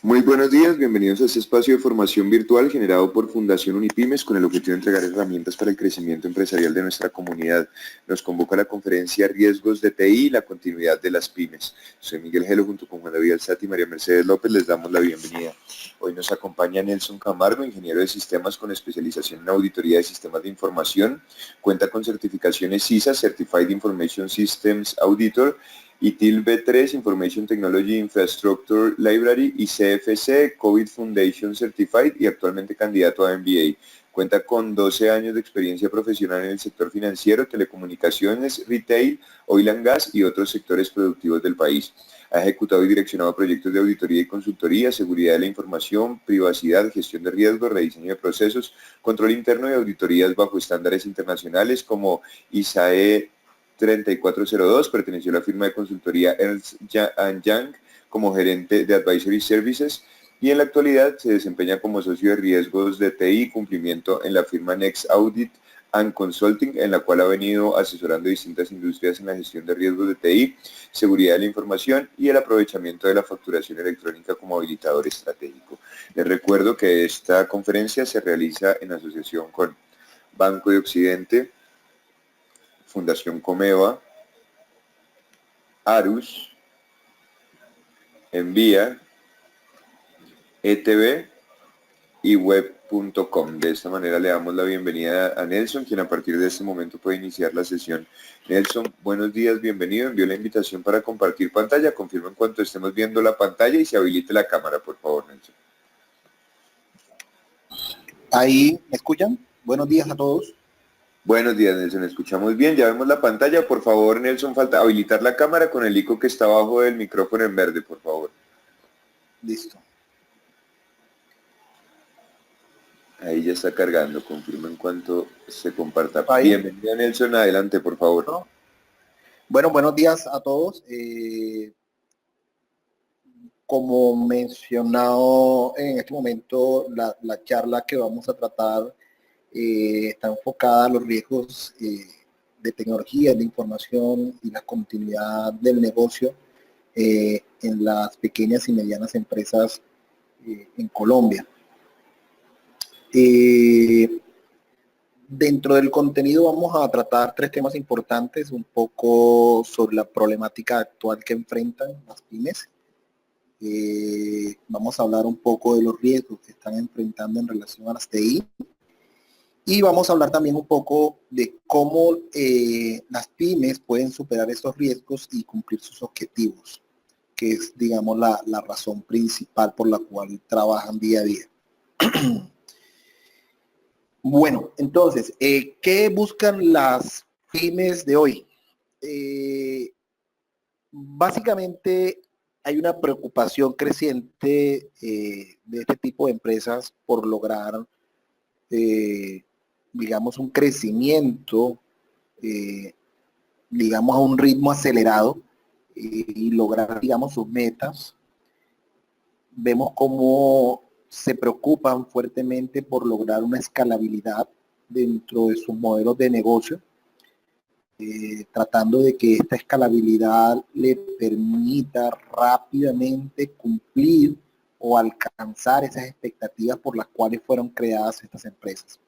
Muy buenos días, bienvenidos a este espacio de formación virtual generado por Fundación Unipymes con el objetivo de entregar herramientas para el crecimiento empresarial de nuestra comunidad. Nos convoca a la conferencia Riesgos de TI y la continuidad de las pymes. Soy Miguel Gelo, junto con Juan David Alzati y María Mercedes López, les damos la bienvenida. Hoy nos acompaña Nelson Camargo, ingeniero de sistemas con especialización en auditoría de sistemas de información, cuenta con certificaciones CISA, Certified Information Systems Auditor, ITIL B3, Information Technology Infrastructure Library y CFC, COVID Foundation Certified y actualmente candidato a MBA. Cuenta con 12 años de experiencia profesional en el sector financiero, telecomunicaciones, retail, oil and gas y otros sectores productivos del país. Ha ejecutado y direccionado proyectos de auditoría y consultoría, seguridad de la información, privacidad, gestión de riesgos, rediseño de procesos, control interno y auditorías bajo estándares internacionales como ISAE 3402, perteneció a la firma de consultoría Ernst Young como gerente de Advisory Services y en la actualidad se desempeña como socio de riesgos de TI y cumplimiento en la firma Next Audit and Consulting, en la cual ha venido asesorando distintas industrias en la gestión de riesgos de TI, seguridad de la información y el aprovechamiento de la facturación electrónica como habilitador estratégico. Les recuerdo que esta conferencia se realiza en asociación con Banco de Occidente, Fundación Comeva, Arus, Envía, ETV y web.com. De esta manera le damos la bienvenida a Nelson, quien a partir de este momento puede iniciar la sesión. Nelson, buenos días, bienvenido. Envío la invitación para compartir pantalla. Confirma en cuanto estemos viendo la pantalla y se habilite la cámara, por favor, Nelson. Ahí, ¿me escuchan? Buenos días a todos. Buenos días, Nelson, escuchamos bien, ya vemos la pantalla. Por favor, Nelson, falta habilitar la cámara con el icono que está abajo del micrófono en verde, por favor. Listo. Ahí ya está cargando, confirma en cuanto se comparta. Ahí. Bienvenido, Nelson, adelante, por favor. Bueno, buenos días a todos. Como mencionado en este momento, la charla que vamos a tratar está enfocada a los riesgos de tecnología, de información y la continuidad del negocio en las pequeñas y medianas empresas en Colombia. Dentro del contenido vamos a tratar tres temas importantes, un poco sobre la problemática actual que enfrentan las pymes. Vamos a hablar un poco de los riesgos que están enfrentando en relación a las TI. Y vamos a hablar también un poco de cómo las pymes pueden superar esos riesgos y cumplir sus objetivos, que es, digamos, la razón principal por la cual trabajan día a día. Bueno, entonces, ¿qué buscan las pymes de hoy? Básicamente hay una preocupación creciente de este tipo de empresas por lograr, digamos, un crecimiento, digamos, a un ritmo acelerado y lograr, digamos, sus metas. Vemos cómo se preocupan fuertemente por lograr una escalabilidad dentro de sus modelos de negocio, tratando de que esta escalabilidad le permita rápidamente cumplir o alcanzar esas expectativas por las cuales fueron creadas estas empresas.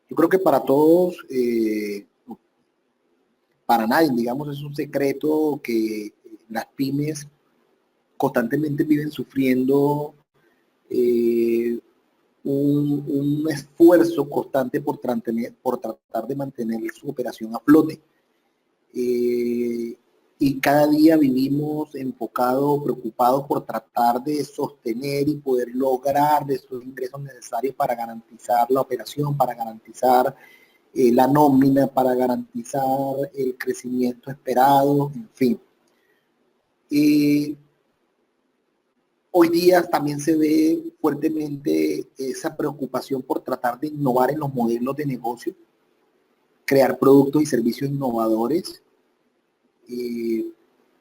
Yo creo que para todos, para nadie, digamos, es un secreto que las pymes constantemente viven sufriendo un esfuerzo constante por tratar de mantener su operación a flote. Y cada día vivimos enfocados, preocupados por tratar de sostener y poder lograr esos ingresos necesarios para garantizar la operación, para garantizar la nómina, para garantizar el crecimiento esperado, en fin. Hoy día también se ve fuertemente esa preocupación por tratar de innovar en los modelos de negocio, crear productos y servicios innovadores.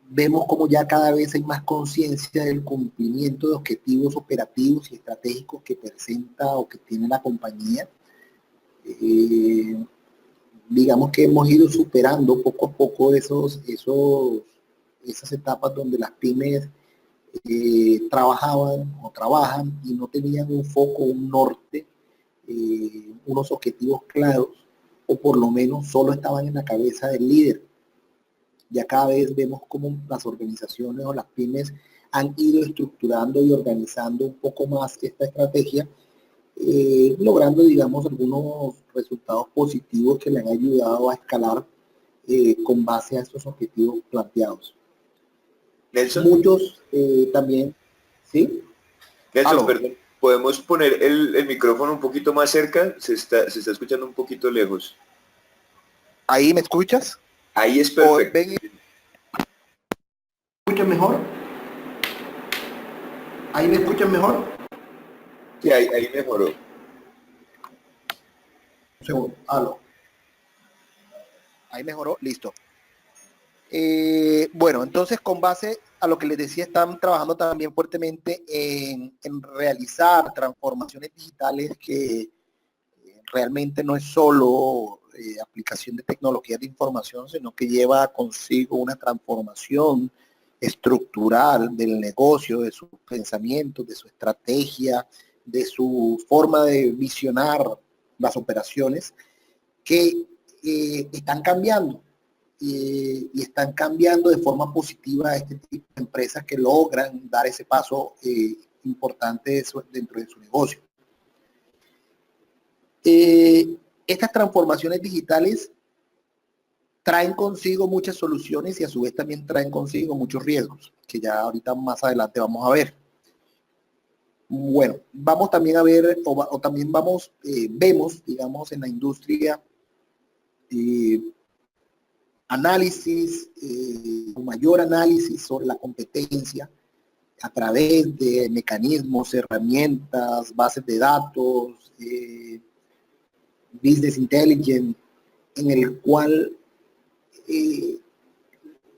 Vemos como ya cada vez hay más conciencia del cumplimiento de objetivos operativos y estratégicos que presenta o que tiene la compañía. Digamos que hemos ido superando poco a poco esas etapas donde las pymes trabajaban o trabajan y no tenían un foco, un norte, unos objetivos claros, o por lo menos solo estaban en la cabeza del líder. Ya cada vez vemos cómo las organizaciones o las pymes han ido estructurando y organizando un poco más esta estrategia, logrando, digamos, algunos resultados positivos que le han ayudado a escalar con base a estos objetivos planteados. Nelson. Muchos también, ¿sí? Nelson, ¿Aló? perdón, ¿podemos poner el micrófono un poquito más cerca? Se está escuchando un poquito lejos. ¿Ahí me escuchas? Ahí es ¿O perfecto. ven, escuchan mejor? ¿Ahí me escuchan mejor? Sí, ahí mejoró. Un segundo, ¿aló? Ahí mejoró, listo. Bueno, entonces con base a lo que les decía, están trabajando también fuertemente en realizar transformaciones digitales que realmente no es solo aplicación de tecnologías de información, sino que lleva consigo una transformación estructural del negocio, de sus pensamientos, de su estrategia, de su forma de visionar las operaciones que están cambiando y están cambiando de forma positiva a este tipo de empresas que logran dar ese paso importante dentro de su negocio. Estas transformaciones digitales traen consigo muchas soluciones y a su vez también traen consigo muchos riesgos, que ya ahorita más adelante vamos a ver. Bueno, vamos también a ver, o también vamos, vemos, digamos, en la industria análisis, mayor análisis sobre la competencia a través de mecanismos, herramientas, bases de datos, business intelligence, en el cual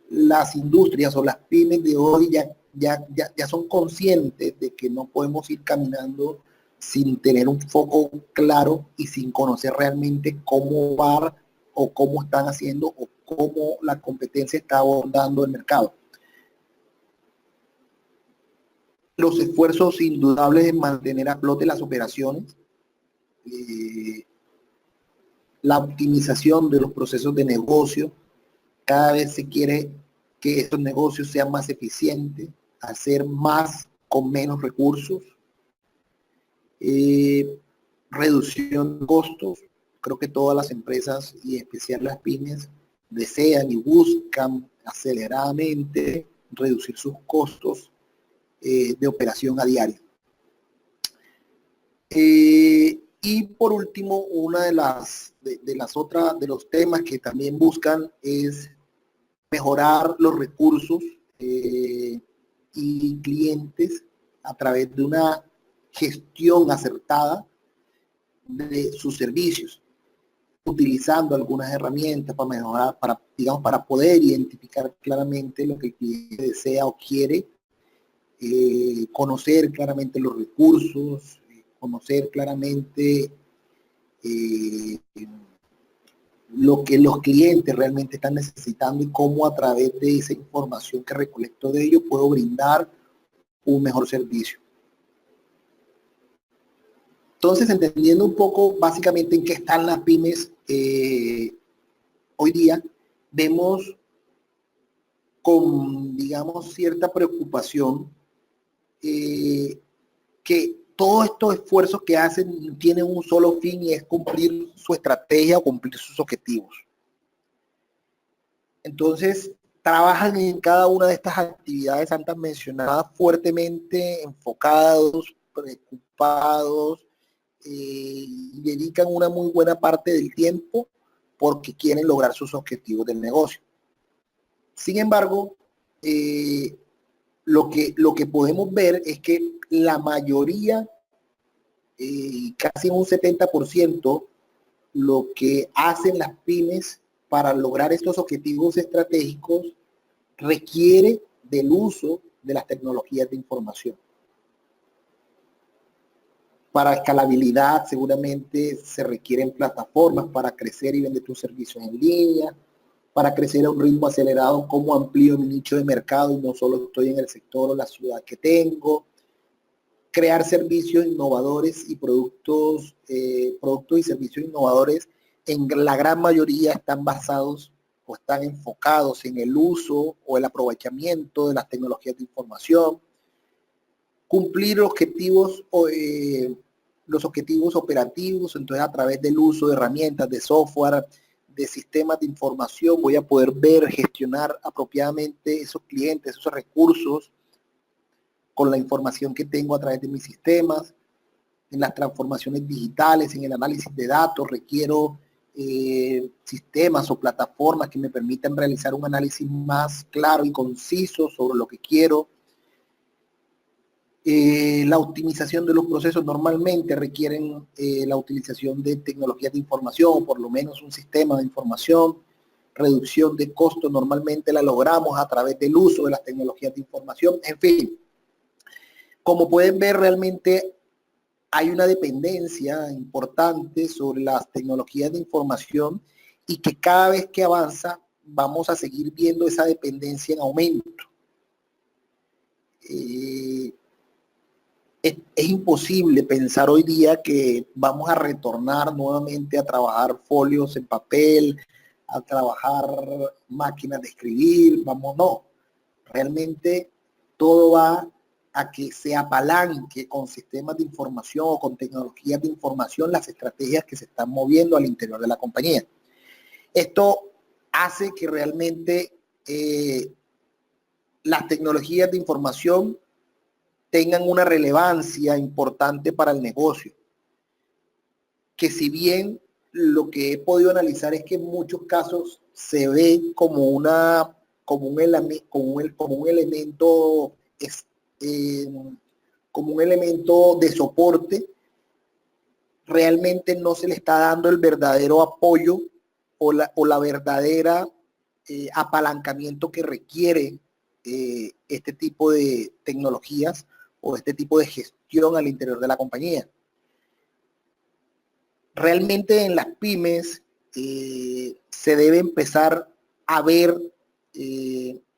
las industrias o las pymes de hoy ya son conscientes de que no podemos ir caminando sin tener un foco claro y sin conocer realmente cómo va o cómo están haciendo o cómo la competencia está abordando el mercado. Los esfuerzos indudables de mantener a flote las operaciones, la optimización de los procesos de negocio, cada vez se quiere que estos negocios sean más eficientes, hacer más con menos recursos, reducción de costos. Creo que todas las empresas y en especial las pymes desean y buscan aceleradamente reducir sus costos de operación a diario. Y por último, una de los temas que también buscan es mejorar los recursos y clientes a través de una gestión acertada de sus servicios, utilizando algunas herramientas para mejorar, digamos, para poder identificar claramente lo que el cliente desea o quiere, conocer claramente los recursos, conocer claramente lo que los clientes realmente están necesitando y cómo a través de esa información que recolecto de ellos puedo brindar un mejor servicio. Entonces, entendiendo un poco básicamente en qué están las pymes hoy día, vemos con, digamos, cierta preocupación que todos estos esfuerzos que hacen tienen un solo fin y es cumplir su estrategia o cumplir sus objetivos. Entonces, trabajan en cada una de estas actividades antes mencionadas fuertemente enfocados, preocupados, y dedican una muy buena parte del tiempo porque quieren lograr sus objetivos del negocio. Sin embargo, lo que podemos ver es que la mayoría, casi un 70%, lo que hacen las pymes para lograr estos objetivos estratégicos requiere del uso de las tecnologías de información. Para escalabilidad seguramente se requieren plataformas para crecer y vender tus servicios en línea, para crecer a un ritmo acelerado, cómo amplío mi nicho de mercado y no solo estoy en el sector o la ciudad que tengo, crear servicios innovadores y productos y servicios innovadores en la gran mayoría están basados o están enfocados en el uso o el aprovechamiento de las tecnologías de información, cumplir los objetivos operativos, entonces a través del uso de herramientas, de software, de sistemas de información, voy a poder ver, gestionar apropiadamente esos clientes, esos recursos, con la información que tengo a través de mis sistemas. En las transformaciones digitales, en el análisis de datos, requiero sistemas o plataformas que me permitan realizar un análisis más claro y conciso sobre lo que quiero. La optimización de los procesos normalmente requieren la utilización de tecnologías de información, o por lo menos un sistema de información. Reducción de costos normalmente la logramos a través del uso de las tecnologías de información. En fin, como pueden ver, realmente hay una dependencia importante sobre las tecnologías de información y que cada vez que avanza vamos a seguir viendo esa dependencia en aumento. Es imposible pensar hoy día que vamos a retornar nuevamente a trabajar folios en papel, a trabajar máquinas de escribir, no. Realmente todo va a que se apalanque con sistemas de información o con tecnologías de información las estrategias que se están moviendo al interior de la compañía. Esto hace que realmente las tecnologías de información tengan una relevancia importante para el negocio. Que si bien lo que he podido analizar es que en muchos casos se ve como un elemento de soporte, realmente no se le está dando el verdadero apoyo o la verdadera apalancamiento que requiere este tipo de tecnologías o este tipo de gestión al interior de la compañía. Realmente en las pymes se debe empezar a ver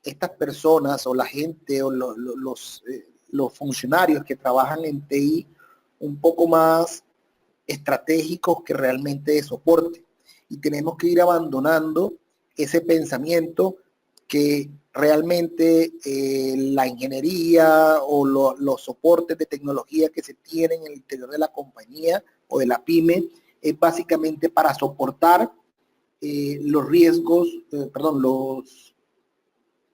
estas personas o la gente o los funcionarios que trabajan en TI un poco más estratégicos que realmente de soporte. Y tenemos que ir abandonando ese pensamiento que realmente la ingeniería o los soportes de tecnología que se tienen en el interior de la compañía o de la pyme es básicamente para soportar los riesgos,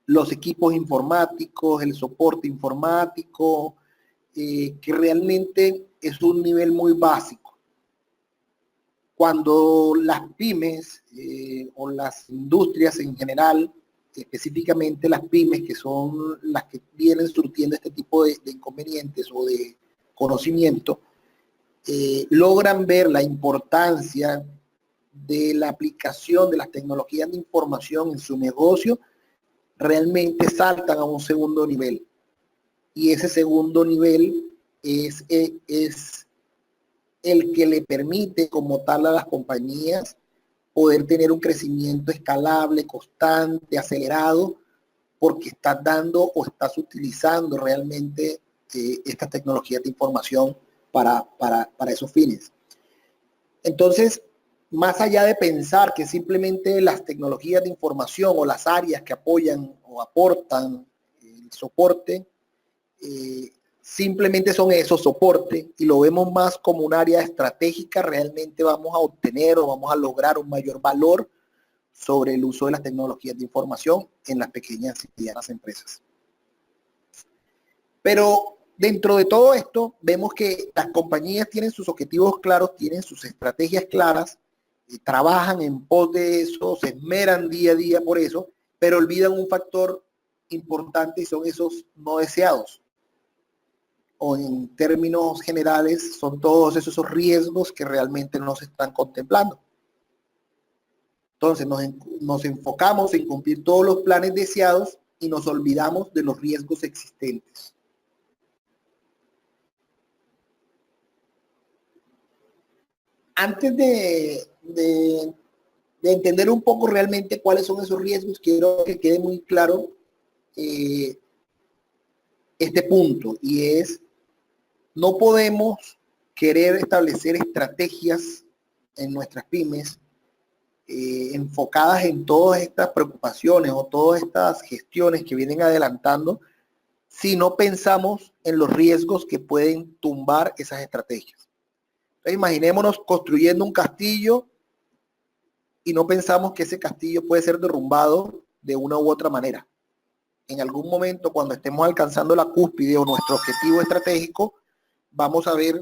los equipos informáticos, el soporte informático, que realmente es un nivel muy básico. Cuando las pymes o las industrias en general, específicamente las pymes, que son las que vienen surtiendo este tipo de inconvenientes o de conocimiento, logran ver la importancia de la aplicación de las tecnologías de información en su negocio, realmente saltan a un segundo nivel. Y ese segundo nivel es el que le permite como tal a las compañías poder tener un crecimiento escalable, constante, acelerado, porque estás dando o estás utilizando realmente estas tecnologías de información para esos fines. Entonces, más allá de pensar que simplemente las tecnologías de información o las áreas que apoyan o aportan el soporte, simplemente son esos soportes y lo vemos más como un área estratégica, realmente vamos a obtener o vamos a lograr un mayor valor sobre el uso de las tecnologías de información en las pequeñas y medianas empresas. Pero dentro de todo esto, vemos que las compañías tienen sus objetivos claros, tienen sus estrategias claras, trabajan en pos de eso, se esmeran día a día por eso, pero olvidan un factor importante y son esos no deseados. O en términos generales, son todos esos riesgos que realmente no se están contemplando. Entonces nos enfocamos en cumplir todos los planes deseados y nos olvidamos de los riesgos existentes. Antes de de entender un poco realmente cuáles son esos riesgos, quiero que quede muy claro este punto, y es, no podemos querer establecer estrategias en nuestras pymes enfocadas en todas estas preocupaciones o todas estas gestiones que vienen adelantando si no pensamos en los riesgos que pueden tumbar esas estrategias. Entonces, imaginémonos construyendo un castillo y no pensamos que ese castillo puede ser derrumbado de una u otra manera. En algún momento, cuando estemos alcanzando la cúspide o nuestro objetivo estratégico, vamos a ver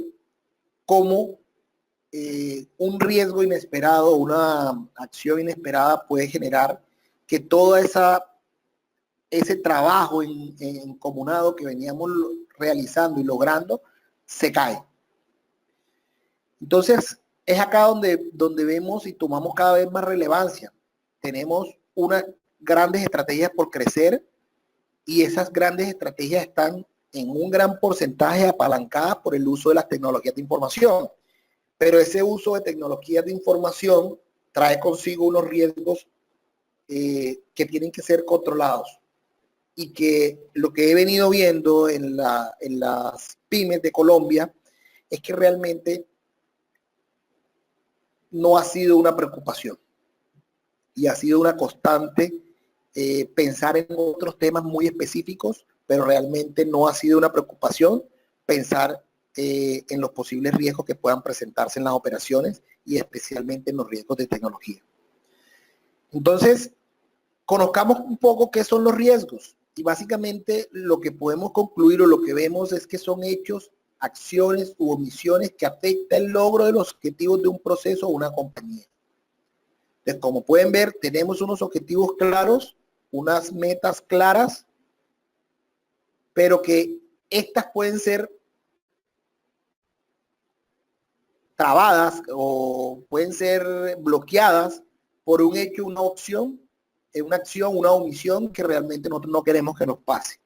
cómo un riesgo inesperado, una acción inesperada puede generar que todo ese trabajo en comunado que veníamos realizando y logrando se cae. Entonces, es acá donde vemos y tomamos cada vez más relevancia. Tenemos unas grandes estrategias por crecer y esas grandes estrategias están en un gran porcentaje apalancadas por el uso de las tecnologías de información. Pero ese uso de tecnologías de información trae consigo unos riesgos que tienen que ser controlados. Y que lo que he venido viendo en las pymes de Colombia es que realmente no ha sido una preocupación y ha sido una constante pensar en otros temas muy específicos, pero realmente no ha sido una preocupación pensar en los posibles riesgos que puedan presentarse en las operaciones y especialmente en los riesgos de tecnología. Entonces, conozcamos un poco qué son los riesgos y básicamente lo que podemos concluir o lo que vemos es que son hechos, acciones u omisiones que afectan el logro de los objetivos de un proceso o una compañía. Entonces, como pueden ver, tenemos unos objetivos claros, unas metas claras, pero que estas pueden ser trabadas o pueden ser bloqueadas por un hecho, una opción, una acción, una omisión que realmente nosotros no queremos que nos pase.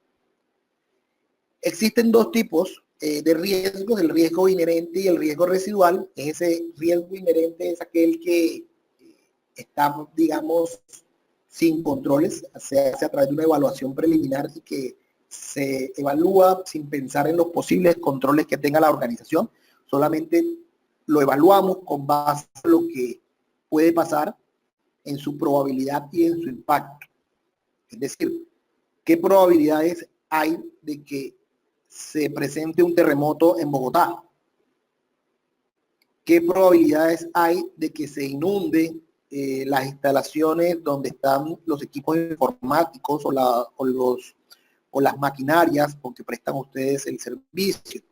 Existen dos tipos de riesgos, el riesgo inherente y el riesgo residual. Ese riesgo inherente es aquel que está, digamos, sin controles, se hace a través de una evaluación preliminar y que se evalúa sin pensar en los posibles controles que tenga la organización, solamente lo evaluamos con base a lo que puede pasar en su probabilidad y en su impacto. Es decir, ¿qué probabilidades hay de que se presente un terremoto en Bogotá? ¿Qué probabilidades hay de que se inunde las instalaciones donde están los equipos informáticos o las maquinarias con que prestan ustedes el servicio?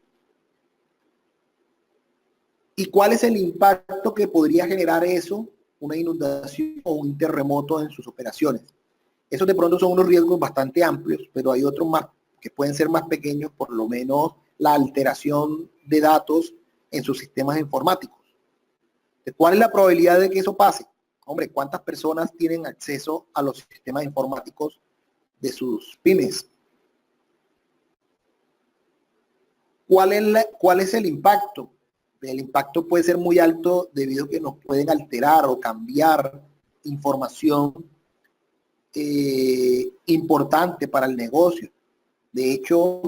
¿Y cuál es el impacto que podría generar eso, una inundación o un terremoto en sus operaciones? Esos de pronto son unos riesgos bastante amplios, pero hay otros más que pueden ser más pequeños, por lo menos la alteración de datos en sus sistemas informáticos. ¿Cuál es la probabilidad de que eso pase? Hombre, ¿cuántas personas tienen acceso a los sistemas informáticos de sus pymes? ¿Cuál es el impacto? El impacto puede ser muy alto debido a que nos pueden alterar o cambiar información importante para el negocio. De hecho,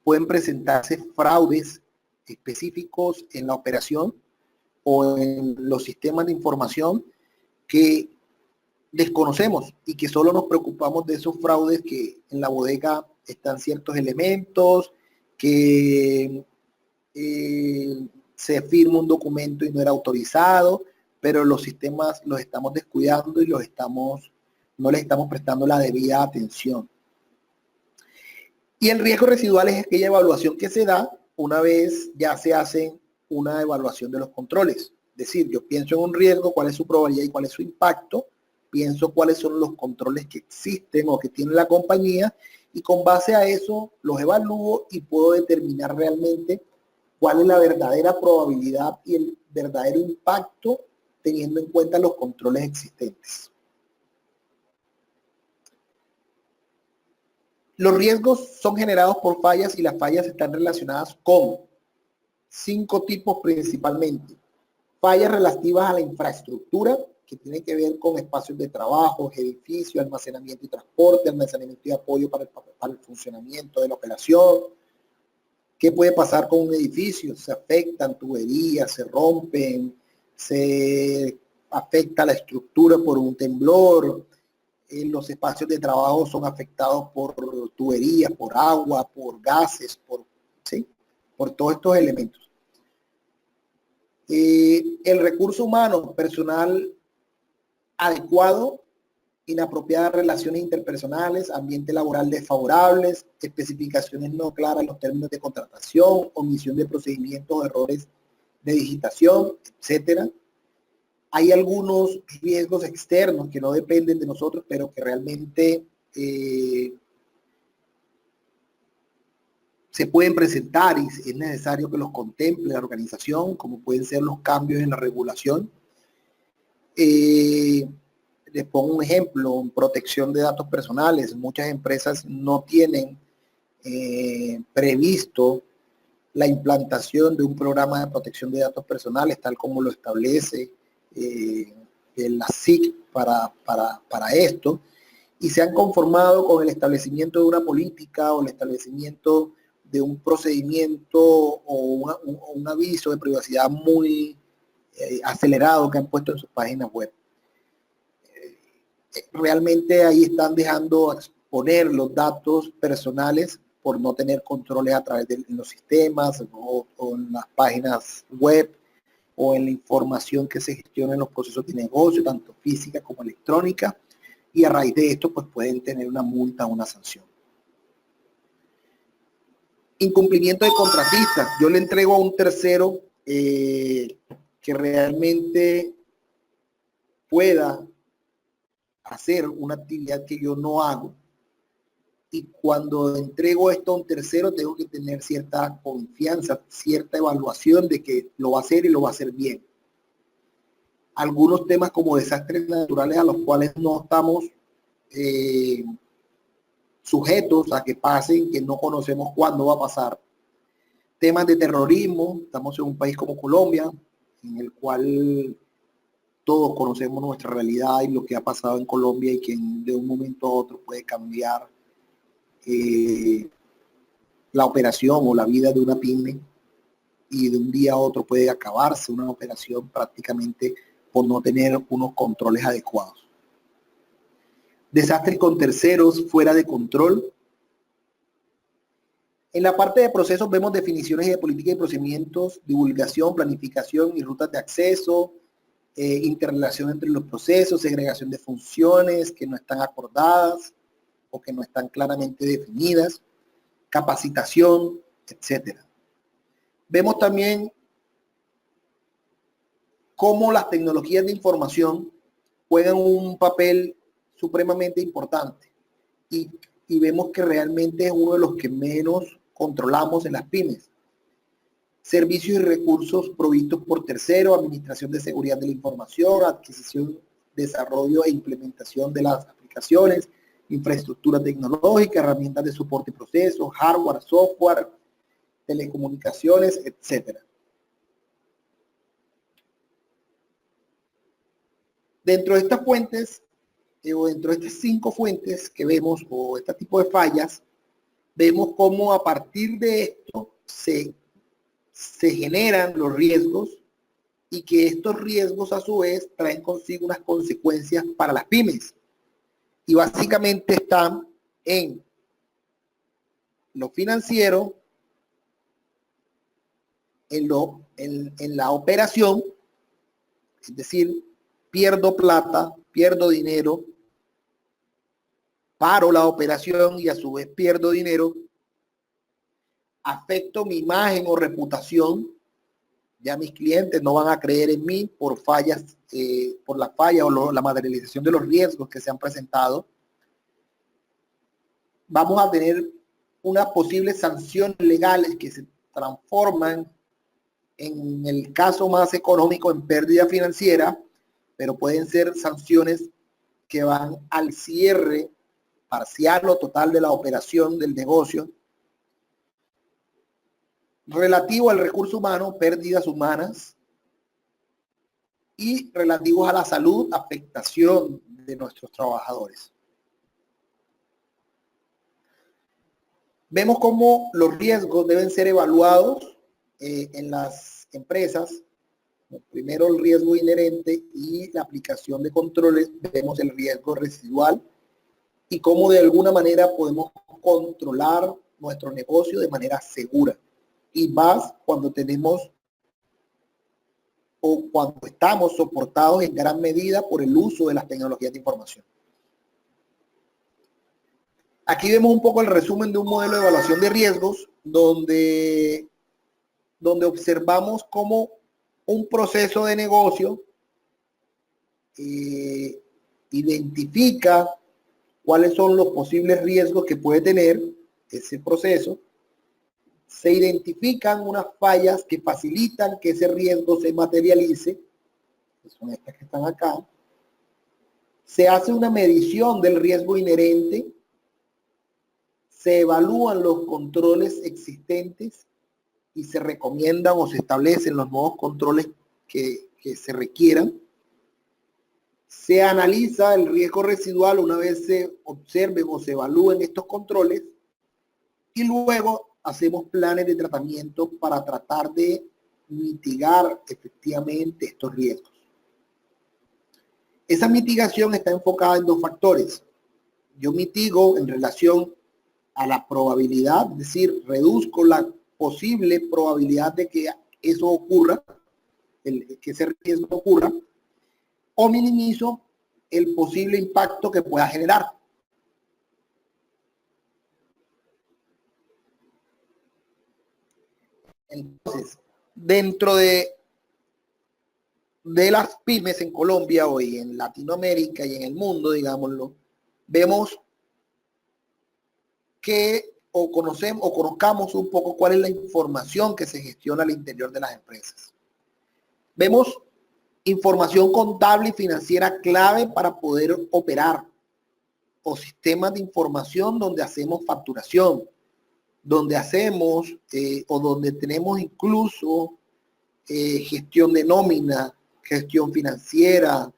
pueden presentarse fraudes específicos en la operación o en los sistemas de información que desconocemos y que solo nos preocupamos de esos fraudes que en la bodega están ciertos elementos, que se firma un documento y no era autorizado, pero los sistemas los estamos descuidando y no les estamos prestando la debida atención. Y el riesgo residual es aquella evaluación que se da una vez ya se hace una evaluación de los controles. Es decir, yo pienso en un riesgo, cuál es su probabilidad y cuál es su impacto, pienso cuáles son los controles que existen o que tiene la compañía y con base a eso los evalúo y puedo determinar realmente cuál es la verdadera probabilidad y el verdadero impacto teniendo en cuenta los controles existentes. Los riesgos son generados por fallas y las fallas están relacionadas con 5 tipos principalmente. Fallas relativas a la infraestructura, que tiene que ver con espacios de trabajo, edificios, almacenamiento y transporte, almacenamiento y apoyo para el funcionamiento de la operación. ¿Qué puede pasar con un edificio? Se afectan tuberías, se rompen, se afecta la estructura por un temblor, los espacios de trabajo son afectados por tuberías, por agua, por gases, ¿sí? Por todos estos elementos. El recurso humano, personal adecuado, inapropiadas relaciones interpersonales, ambiente laboral desfavorables, especificaciones no claras en los términos de contratación, omisión de procedimientos, errores de digitación, etcétera. Hay algunos riesgos externos que no dependen de nosotros, pero que realmente se pueden presentar y es necesario que los contemple la organización, como pueden ser los cambios en la regulación. Les pongo un ejemplo, protección de datos personales. Muchas empresas no tienen previsto la implantación de un programa de protección de datos personales, tal como lo establece la SIC para esto, y se han conformado con el establecimiento de una política o el establecimiento de un procedimiento o un aviso de privacidad muy acelerado que han puesto en sus páginas web. Realmente ahí están dejando exponer los datos personales por no tener controles a través de los sistemas o en las páginas web o en la información que se gestiona en los procesos de negocio, tanto física como electrónica, y a raíz de esto pues pueden tener una multa o una sanción. Incumplimiento de contratistas. Yo le entrego a un tercero que realmente pueda hacer una actividad que yo no hago, y cuando entrego esto a un tercero tengo que tener cierta confianza, cierta evaluación de que lo va a hacer y lo va a hacer bien. Algunos temas como desastres naturales a los cuales no estamos sujetos a que pasen, que no conocemos cuándo va a pasar. Temas de terrorismo, estamos en un país como Colombia, en el cual todos conocemos nuestra realidad y lo que ha pasado en Colombia, y que de un momento a otro puede cambiar la operación o la vida de una pyme, y de un día a otro puede acabarse una operación prácticamente por no tener unos controles adecuados. Desastres con terceros fuera de control. En la parte de procesos vemos definiciones de política y procedimientos, divulgación, planificación y rutas de acceso, interrelación entre los procesos, segregación de funciones que no están acordadas o que no están claramente definidas, capacitación, etcétera. Vemos también cómo las tecnologías de información juegan un papel supremamente importante, y vemos que realmente es uno de los que menos controlamos en las pymes. Servicios y recursos provistos por terceros, administración de seguridad de la información, adquisición, desarrollo e implementación de las aplicaciones, infraestructura tecnológica, herramientas de soporte y procesos, hardware, software, telecomunicaciones, etcétera. Dentro de estas fuentes, o dentro de estas 5 fuentes que vemos, o este tipo de fallas, vemos cómo a partir de esto se generan los riesgos, y que estos riesgos a su vez traen consigo unas consecuencias para las pymes. Y básicamente están en lo financiero, en la operación, es decir, pierdo plata, pierdo dinero, paro la operación y a su vez pierdo dinero, afecto mi imagen o reputación, ya mis clientes no van a creer en mí por fallas, por la falla o la materialización de los riesgos que se han presentado. Vamos a tener unas posibles sanciones legales que se transforman, en el caso más económico, en pérdida financiera, pero pueden ser sanciones que van al cierre parcial o total de la operación del negocio. Relativo al recurso humano, pérdidas humanas, y relativos a la salud, afectación de nuestros trabajadores. Vemos cómo los riesgos deben ser evaluados en las empresas. Primero el riesgo inherente y la aplicación de controles. Vemos el riesgo residual y cómo de alguna manera podemos controlar nuestro negocio de manera segura. Y más cuando tenemos o cuando estamos soportados en gran medida por el uso de las tecnologías de información. Aquí vemos un poco el resumen de un modelo de evaluación de riesgos donde observamos cómo un proceso de negocio identifica cuáles son los posibles riesgos que puede tener ese proceso. Se identifican unas fallas que facilitan que ese riesgo se materialice, que son estas que están acá. Se hace una medición del riesgo inherente, se evalúan los controles existentes y se recomiendan o se establecen los nuevos controles que se requieran. Se analiza el riesgo residual una vez se observen o se evalúen estos controles y luego hacemos planes de tratamiento para tratar de mitigar efectivamente estos riesgos. Esa mitigación está enfocada en dos factores. Yo mitigo en relación a la probabilidad, es decir, reduzco la posible probabilidad de que eso ocurra, que ese riesgo ocurra, o minimizo el posible impacto que pueda generar. Entonces, dentro de las pymes en Colombia hoy, en Latinoamérica y en el mundo, digámoslo, vemos que conozcamos un poco cuál es la información que se gestiona al interior de las empresas. Vemos información contable y financiera clave para poder operar, o sistemas de información donde hacemos facturación, donde hacemos o donde tenemos incluso gestión de nómina, gestión financiera,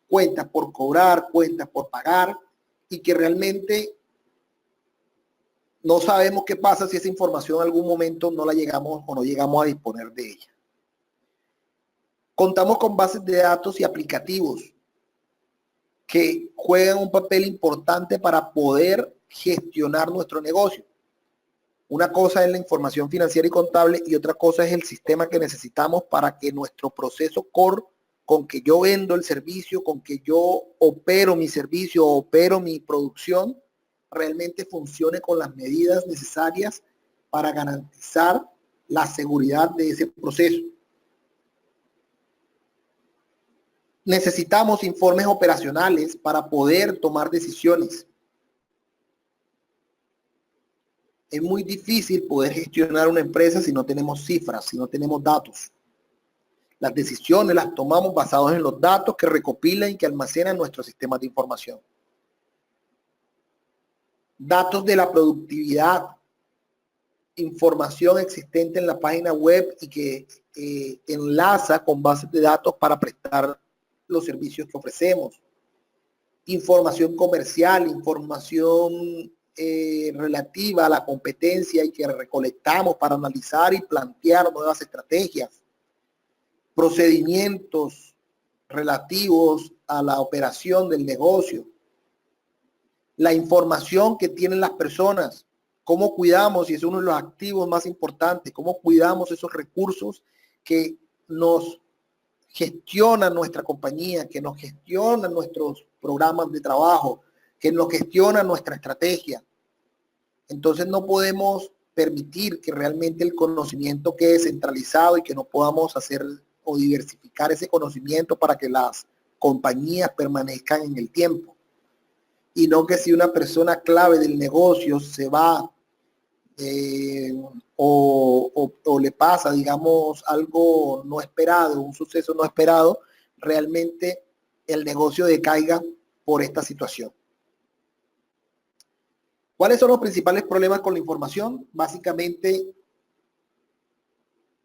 cuentas por cobrar, cuentas por pagar, y que realmente no sabemos qué pasa si esa información en algún momento no la llegamos o no llegamos a disponer de ella. Contamos con bases de datos y aplicativos que juegan un papel importante para poder gestionar nuestro negocio. Una cosa es la información financiera y contable y otra cosa es el sistema que necesitamos para que nuestro proceso core, con que yo vendo el servicio, con que yo opero mi servicio, opero mi producción, realmente funcione con las medidas necesarias para garantizar la seguridad de ese proceso. Necesitamos informes operacionales para poder tomar decisiones. Es muy difícil poder gestionar una empresa si no tenemos cifras, si no tenemos datos. Las decisiones las tomamos basadas en los datos que recopilan y que almacenan nuestros sistemas de información. Datos de la productividad, información existente en la página web y que enlaza con bases de datos para prestar los servicios que ofrecemos. Información comercial, información relativa a la competencia y que recolectamos para analizar y plantear nuevas estrategias. Procedimientos relativos a la operación del negocio. La información que tienen las personas, cómo cuidamos, y es uno de los activos más importantes, cómo cuidamos esos recursos que nos gestionan nuestra compañía, que nos gestionan nuestros programas de trabajo, que nos gestionan nuestra estrategia. Entonces no podemos permitir que realmente el conocimiento quede centralizado y que no podamos hacer o diversificar ese conocimiento para que las compañías permanezcan en el tiempo. Y no que si una persona clave del negocio se va o le pasa, digamos, algo no esperado, un suceso no esperado, realmente el negocio decaiga por esta situación. ¿Cuáles son los principales problemas con la información? Básicamente,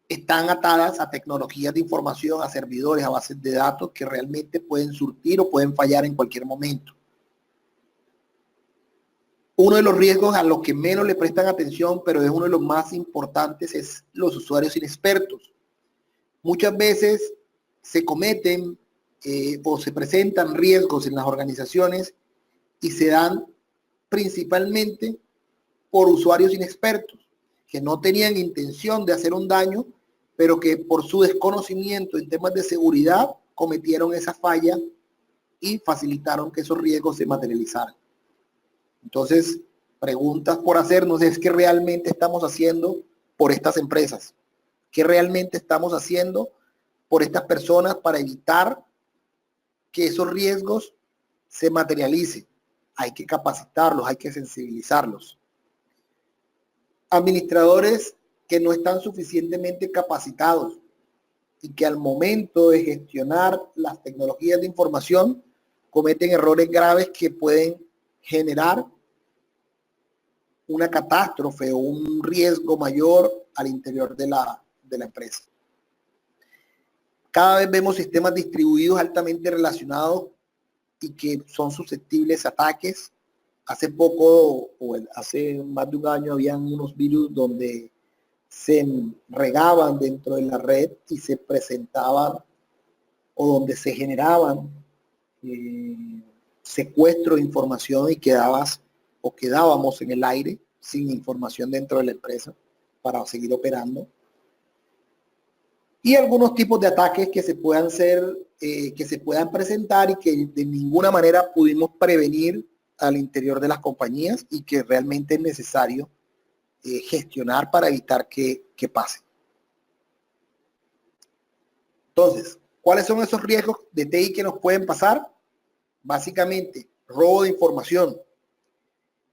están atadas a tecnologías de información, a servidores, a bases de datos que realmente pueden surtir o pueden fallar en cualquier momento. Uno de los riesgos a los que menos le prestan atención, pero es uno de los más importantes, es los usuarios inexpertos. Muchas veces se cometen o se presentan riesgos en las organizaciones y se dan principalmente por usuarios inexpertos, que no tenían intención de hacer un daño, pero que por su desconocimiento en temas de seguridad cometieron esa falla y facilitaron que esos riesgos se materializaran. Entonces, preguntas por hacernos es qué realmente estamos haciendo por estas empresas, qué realmente estamos haciendo por estas personas para evitar que esos riesgos se materialicen. Hay que capacitarlos, hay que sensibilizarlos. Administradores que no están suficientemente capacitados y que al momento de gestionar las tecnologías de información cometen errores graves que pueden generar una catástrofe o un riesgo mayor al interior de la empresa. Cada vez vemos sistemas distribuidos altamente relacionados y que son susceptibles a ataques. Hace poco, o hace más de un año, habían unos virus donde se regaban dentro de la red y se presentaban o donde se generaban secuestro de información y quedábamos en el aire sin información dentro de la empresa para seguir operando. Y algunos tipos de ataques que se puedan presentar y que de ninguna manera pudimos prevenir al interior de las compañías y que realmente es necesario gestionar para evitar que pase. Entonces, ¿cuáles son esos riesgos de TI que nos pueden pasar? Básicamente, robo de información.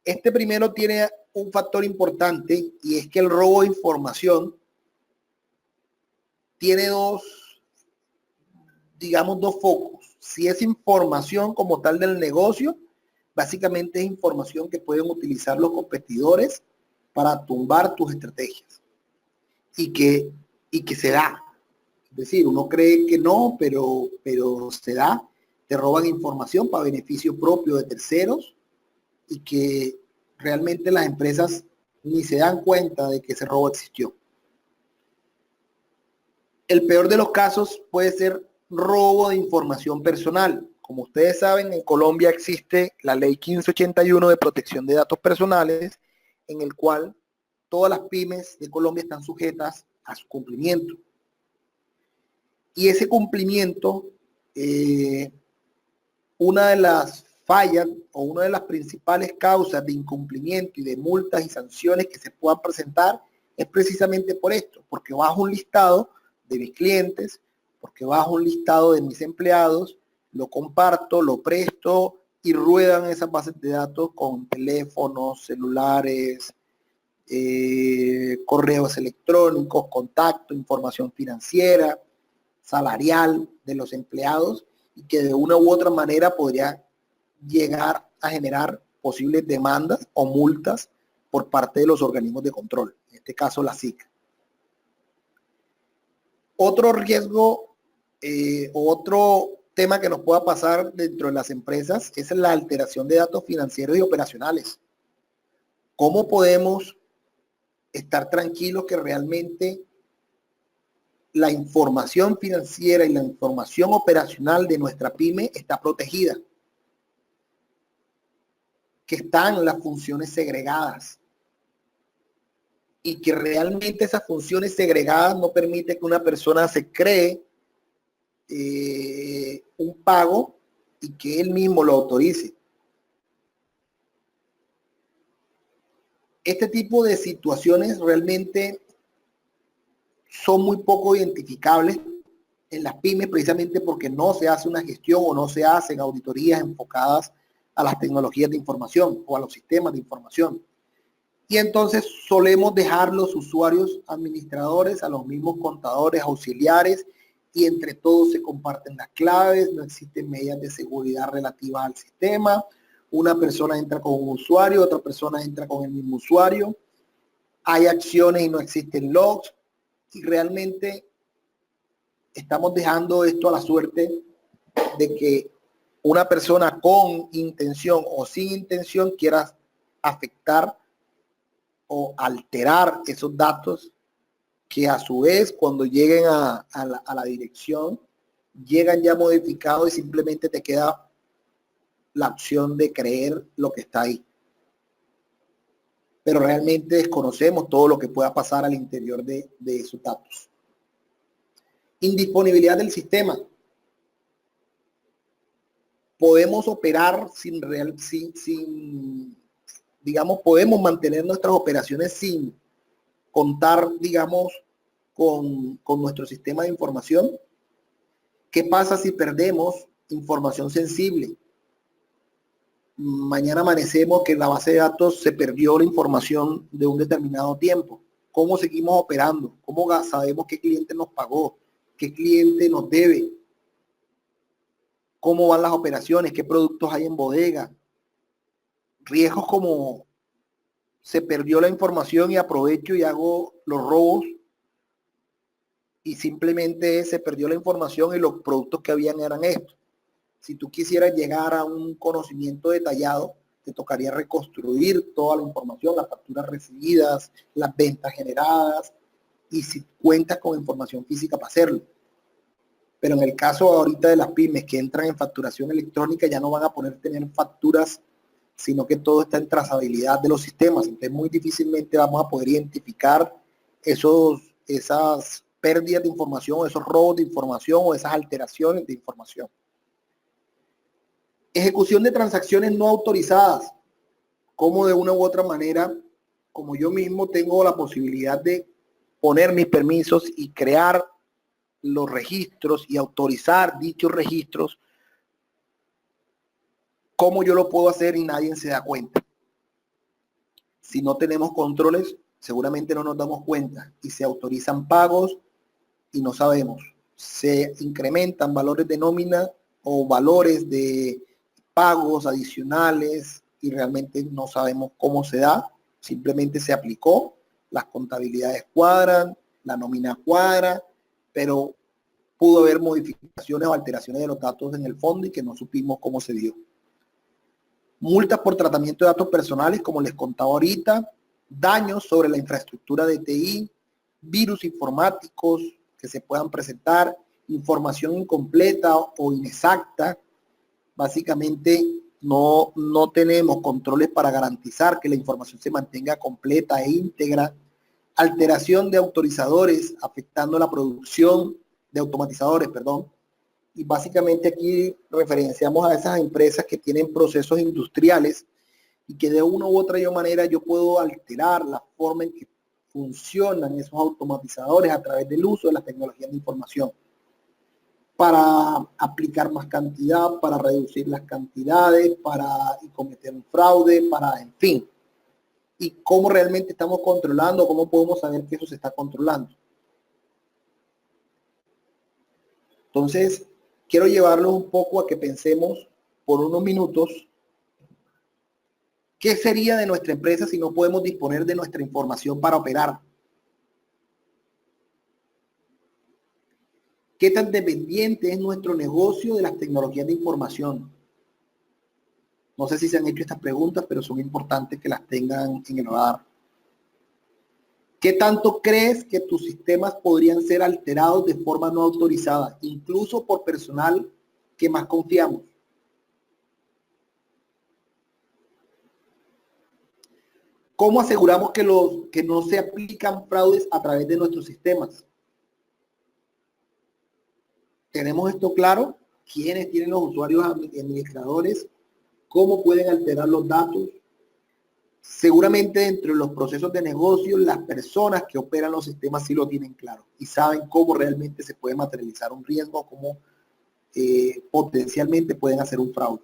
Este primero tiene un factor importante y es que el robo de información tiene dos focos. Si es información como tal del negocio, básicamente es información que pueden utilizar los competidores para tumbar tus estrategias y que se da. Es decir, uno cree que no, pero se da. Te roban información para beneficio propio de terceros y que realmente las empresas ni se dan cuenta de que ese robo existió. El peor de los casos puede ser robo de información personal. Como ustedes saben, en Colombia existe la ley 1581 de protección de datos personales, en el cual todas las pymes de Colombia están sujetas a su cumplimiento. Y ese cumplimiento, una de las fallas o una de las principales causas de incumplimiento y de multas y sanciones que se puedan presentar es precisamente por esto, porque bajo un listado de mis clientes, porque bajo un listado de mis empleados, lo comparto, lo presto y ruedan esas bases de datos con teléfonos, celulares, correos electrónicos, contacto, información financiera, salarial de los empleados y que de una u otra manera podría llegar a generar posibles demandas o multas por parte de los organismos de control, en este caso la SIC. Otro riesgo otro tema que nos pueda pasar dentro de las empresas es la alteración de datos financieros y operacionales. ¿Cómo podemos estar tranquilos que realmente la información financiera y la información operacional de nuestra pyme está protegida? Que están las funciones segregadas y que realmente esas funciones segregadas no permiten que una persona se cree un pago y que él mismo lo autorice. Este tipo de situaciones realmente son muy poco identificables en las pymes precisamente porque no se hace una gestión o no se hacen auditorías enfocadas a las tecnologías de información o a los sistemas de información. Y entonces solemos dejar los usuarios administradores a los mismos contadores auxiliares y entre todos se comparten las claves, no existen medidas de seguridad relativas al sistema, una persona entra con un usuario, otra persona entra con el mismo usuario, hay acciones y no existen logs, y realmente estamos dejando esto a la suerte de que una persona con intención o sin intención quiera afectar o alterar esos datos que a su vez cuando lleguen a la dirección llegan ya modificados y simplemente te queda la opción de creer lo que está ahí. Pero realmente desconocemos todo lo que pueda pasar al interior de esos datos. Indisponibilidad del sistema. Podemos operar digamos, podemos mantener nuestras operaciones sin contar, digamos, con nuestro sistema de información. ¿Qué pasa si perdemos información sensible? Mañana amanecemos que en la base de datos se perdió la información de un determinado tiempo. ¿Cómo seguimos operando? ¿Cómo sabemos qué cliente nos pagó? ¿Qué cliente nos debe? ¿Cómo van las operaciones? ¿Qué productos hay en bodega? Riesgos como se perdió la información y aprovecho y hago los robos y simplemente se perdió la información y los productos que habían eran estos. Si tú quisieras llegar a un conocimiento detallado, te tocaría reconstruir toda la información, las facturas recibidas, las ventas generadas, y si cuentas con información física para hacerlo. Pero en el caso ahorita de las pymes que entran en facturación electrónica, ya no van a poder tener facturas, sino que todo está en trazabilidad de los sistemas. Entonces muy difícilmente vamos a poder identificar esas pérdidas de información, esos robos de información o esas alteraciones de información. Ejecución de transacciones no autorizadas. Como de una u otra manera, como yo mismo tengo la posibilidad de poner mis permisos y crear los registros y autorizar dichos registros, ¿cómo yo lo puedo hacer y nadie se da cuenta? Si no tenemos controles, seguramente no nos damos cuenta y se autorizan pagos y no sabemos. Se incrementan valores de nómina o valores de pagos adicionales y realmente no sabemos cómo se da, simplemente se aplicó, las contabilidades cuadran, la nómina cuadra, pero pudo haber modificaciones o alteraciones de los datos en el fondo y que no supimos cómo se dio. Multas por tratamiento de datos personales, como les contaba ahorita, daños sobre la infraestructura de TI, virus informáticos que se puedan presentar, información incompleta o inexacta. Básicamente no tenemos controles para garantizar que la información se mantenga completa e íntegra. Alteración de autorizadores afectando la producción de automatizadores, perdón. Y básicamente aquí referenciamos a esas empresas que tienen procesos industriales y que de una u otra manera yo puedo alterar la forma en que funcionan esos automatizadores a través del uso de las tecnologías de información, para aplicar más cantidad, para reducir las cantidades, para cometer un fraude, para, en fin. Y cómo realmente estamos controlando, cómo podemos saber que eso se está controlando. Entonces, quiero llevarlos un poco a que pensemos por unos minutos qué sería de nuestra empresa si no podemos disponer de nuestra información para operar. ¿Qué tan dependiente es nuestro negocio de las tecnologías de información? No sé si se han hecho estas preguntas, pero son importantes que las tengan en el radar. ¿Qué tanto crees que tus sistemas podrían ser alterados de forma no autorizada, incluso por personal que más confiamos? ¿Cómo aseguramos que no se aplican fraudes a través de nuestros sistemas? ¿Tenemos esto claro? ¿Quiénes tienen los usuarios administradores? ¿Cómo pueden alterar los datos? Seguramente dentro de los procesos de negocio, las personas que operan los sistemas sí lo tienen claro y saben cómo realmente se puede materializar un riesgo, cómo potencialmente pueden hacer un fraude.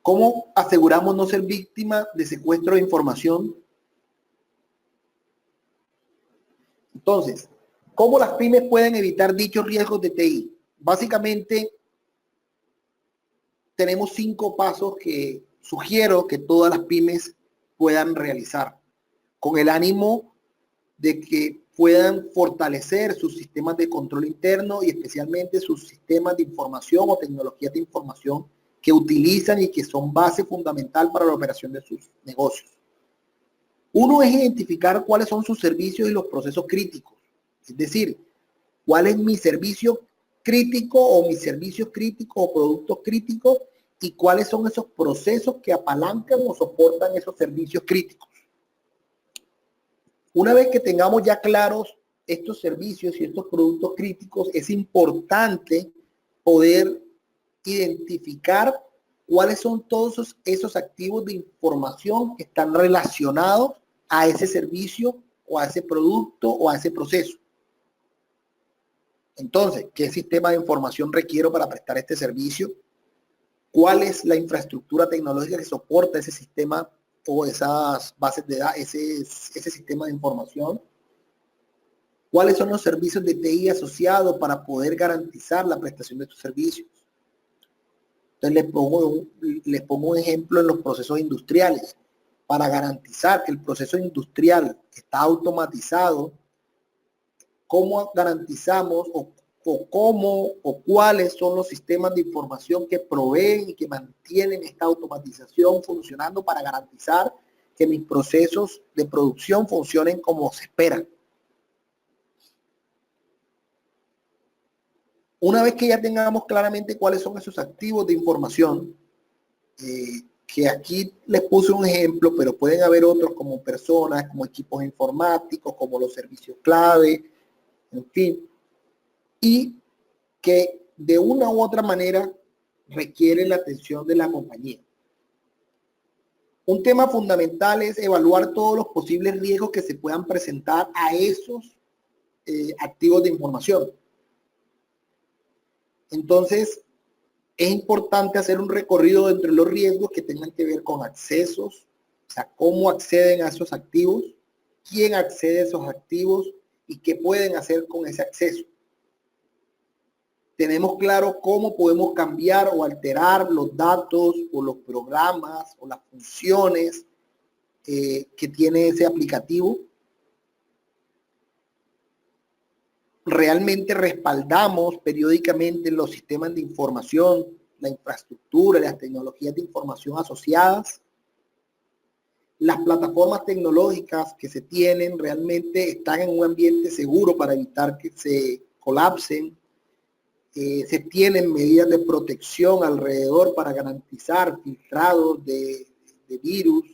¿Cómo aseguramos no ser víctima de secuestro de información? Entonces, ¿cómo las pymes pueden evitar dichos riesgos de TI? Básicamente, tenemos 5 pasos que sugiero que todas las pymes puedan realizar con el ánimo de que puedan fortalecer sus sistemas de control interno y especialmente sus sistemas de información o tecnologías de información que utilizan y que son base fundamental para la operación de sus negocios. Uno es identificar cuáles son sus servicios y los procesos críticos, es decir, cuál es mi servicio crítico o mis servicios críticos o productos críticos y cuáles son esos procesos que apalancan o soportan esos servicios críticos. Una vez que tengamos ya claros estos servicios y estos productos críticos, es importante poder identificar cuáles son todos esos activos de información que están relacionados a ese servicio o a ese producto o a ese proceso. Entonces, ¿qué sistema de información requiero para prestar este servicio? ¿Cuál es la infraestructura tecnológica que soporta ese sistema o esas bases de datos, ese sistema de información? ¿Cuáles son los servicios de TI asociados para poder garantizar la prestación de estos servicios? Entonces les pongo un ejemplo en los procesos industriales. Para garantizar que el proceso industrial está automatizado, ¿cómo garantizamos o cuáles son los sistemas de información que proveen y que mantienen esta automatización funcionando para garantizar que mis procesos de producción funcionen como se espera? Una vez que ya tengamos claramente cuáles son esos activos de información, que aquí les puse un ejemplo, pero pueden haber otros como personas, como equipos informáticos, como los servicios clave, en fin, y que de una u otra manera requieren la atención de la compañía. Un tema fundamental es evaluar todos los posibles riesgos que se puedan presentar a esos activos de información. Entonces, es importante hacer un recorrido entre los riesgos que tengan que ver con accesos, o sea, cómo acceden a esos activos, quién accede a esos activos y qué pueden hacer con ese acceso. Tenemos claro cómo podemos cambiar o alterar los datos o los programas o las funciones que tiene ese aplicativo. Realmente respaldamos periódicamente los sistemas de información, la infraestructura, las tecnologías de información asociadas. Las plataformas tecnológicas que se tienen realmente están en un ambiente seguro para evitar que se colapsen. Se tienen medidas de protección alrededor para garantizar filtrados de virus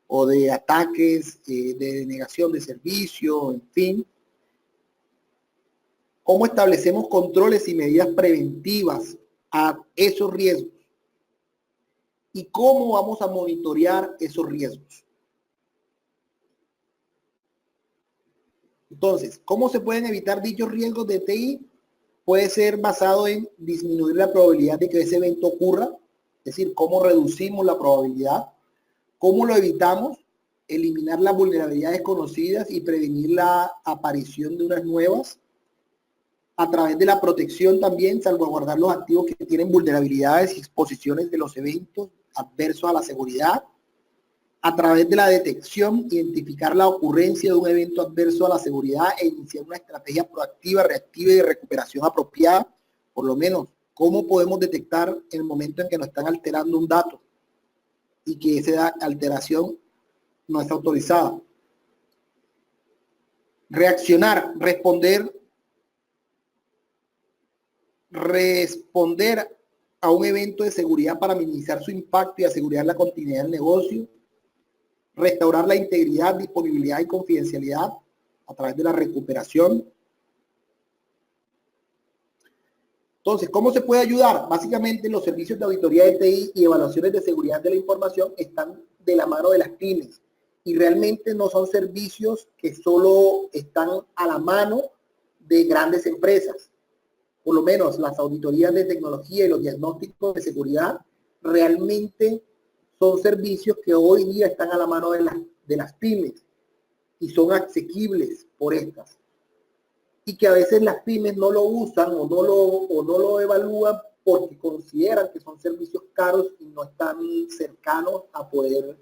o de ataques de denegación de servicio, en fin. ¿Cómo establecemos controles y medidas preventivas a esos riesgos? ¿Y cómo vamos a monitorear esos riesgos? Entonces, ¿cómo se pueden evitar dichos riesgos de TI? Puede ser basado en disminuir la probabilidad de que ese evento ocurra, es decir, cómo reducimos la probabilidad, cómo lo evitamos, eliminar las vulnerabilidades conocidas y prevenir la aparición de unas nuevas, a través de la protección también, salvaguardar los activos que tienen vulnerabilidades y exposiciones de los eventos adversos a la seguridad, a través de la detección, identificar la ocurrencia de un evento adverso a la seguridad e iniciar una estrategia proactiva, reactiva y de recuperación apropiada. Por lo menos, ¿cómo podemos detectar en el momento en que nos están alterando un dato y que esa alteración no está autorizada? Reaccionar, responder a un evento de seguridad para minimizar su impacto y asegurar la continuidad del negocio, restaurar la integridad, disponibilidad y confidencialidad a través de la recuperación. Entonces, ¿cómo se puede ayudar? Básicamente, los servicios de auditoría de TI y evaluaciones de seguridad de la información están de la mano de las pymes y realmente no son servicios que solo están a la mano de grandes empresas. Por lo menos las auditorías de tecnología y los diagnósticos de seguridad realmente son servicios que hoy día están a la mano de las pymes y son asequibles por estas. Y que a veces las pymes no lo usan o no lo evalúan porque consideran que son servicios caros y no están cercanos a poder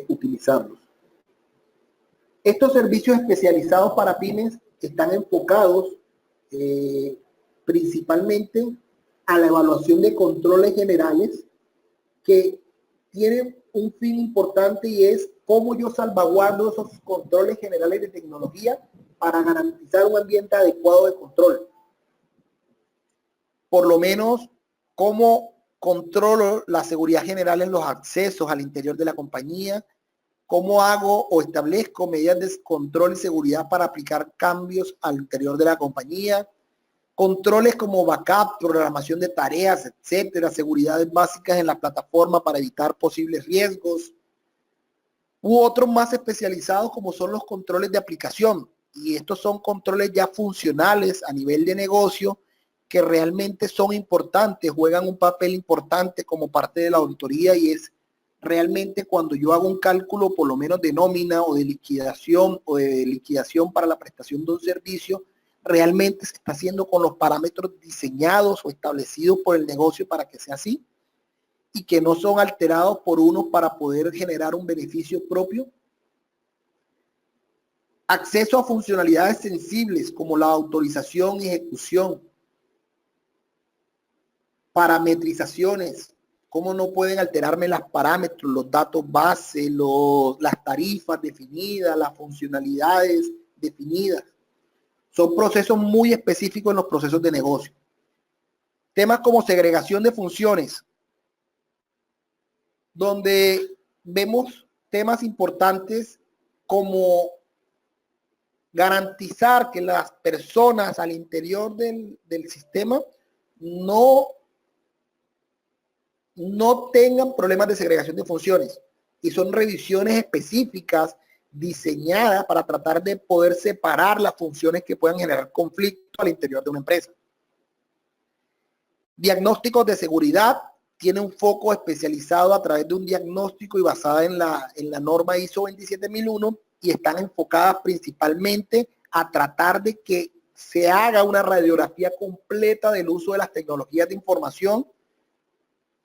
utilizarlos. Estos servicios especializados para pymes están enfocados principalmente a la evaluación de controles generales que tienen un fin importante y es cómo yo salvaguardo esos controles generales de tecnología para garantizar un ambiente adecuado de control. Por lo menos, cómo controlo la seguridad general en los accesos al interior de la compañía, cómo hago o establezco medidas de control y seguridad para aplicar cambios al interior de la compañía, controles como backup, programación de tareas, etcétera, seguridades básicas en la plataforma para evitar posibles riesgos, u otros más especializados como son los controles de aplicación. Y estos son controles ya funcionales a nivel de negocio que realmente son importantes, juegan un papel importante como parte de la auditoría y es realmente cuando yo hago un cálculo por lo menos de nómina o de liquidación para la prestación de un servicio, realmente se está haciendo con los parámetros diseñados o establecidos por el negocio para que sea así y que no son alterados por uno para poder generar un beneficio propio. Acceso a funcionalidades sensibles como la autorización y ejecución, parametrizaciones, cómo no pueden alterarme los parámetros, los datos base, las tarifas definidas, las funcionalidades definidas. Son procesos muy específicos en los procesos de negocio. Temas como segregación de funciones, donde vemos temas importantes como garantizar que las personas al interior del sistema no tengan problemas de segregación de funciones. Y son revisiones específicas diseñadas para tratar de poder separar las funciones que puedan generar conflicto al interior de una empresa. Diagnósticos de seguridad tiene un foco especializado a través de un diagnóstico y basada en la norma ISO 27001 y están enfocadas principalmente a tratar de que se haga una radiografía completa del uso de las tecnologías de información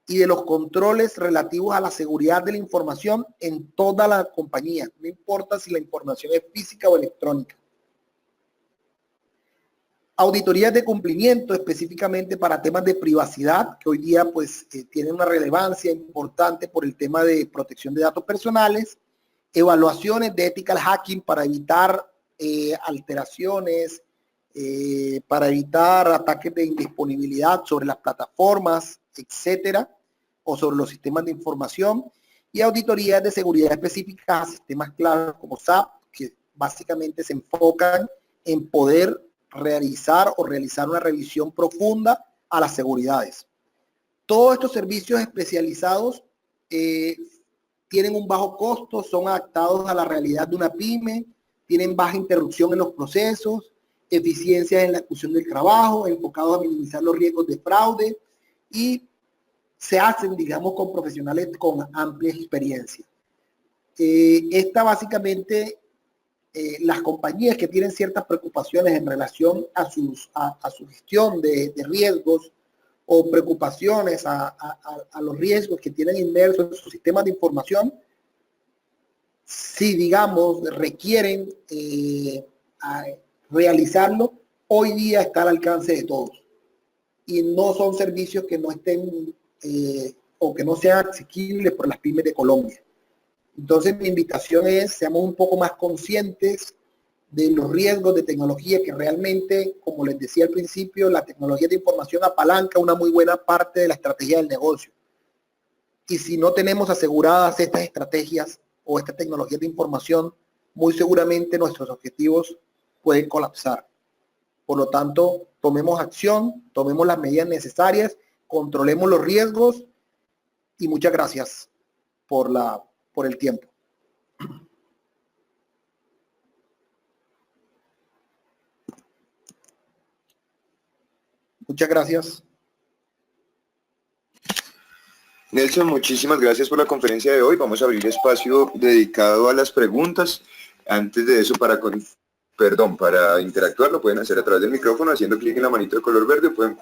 y de los controles relativos a la seguridad de la información en toda la compañía, no importa si la información es física o electrónica. Auditorías de cumplimiento específicamente para temas de privacidad, que hoy día pues tienen una relevancia importante por el tema de protección de datos personales, evaluaciones de ethical hacking para evitar alteraciones, para evitar ataques de indisponibilidad sobre las plataformas, etcétera, o sobre los sistemas de información, y auditorías de seguridad específicas a sistemas claves como SAP, que básicamente se enfocan en poder realizar una revisión profunda a las seguridades. Todos estos servicios especializados tienen un bajo costo, son adaptados a la realidad de una pyme, tienen baja interrupción en los procesos, eficiencia en la ejecución del trabajo, enfocados a minimizar los riesgos de fraude y se hacen, digamos, con profesionales con amplia experiencia. Esta básicamente, las compañías que tienen ciertas preocupaciones en relación a su gestión de riesgos o preocupaciones a los riesgos que tienen inmersos en sus sistemas de información, si, digamos, requieren realizarlo, hoy día está al alcance de todos. Y no son servicios que no estén o que no sean asequibles por las pymes de Colombia. Entonces mi invitación es, seamos un poco más conscientes de los riesgos de tecnología que realmente, como les decía al principio, la tecnología de información apalanca una muy buena parte de la estrategia del negocio. Y si no tenemos aseguradas estas estrategias o esta tecnología de información, muy seguramente nuestros objetivos pueden colapsar. Por lo tanto, tomemos acción, tomemos las medidas necesarias, controlemos los riesgos y muchas gracias por el tiempo. Muchas gracias. Nelson, muchísimas gracias por la conferencia de hoy. Vamos a abrir espacio dedicado a las preguntas. Antes de eso, para interactuar, lo pueden hacer a través del micrófono, haciendo clic en la manito de color verde, pueden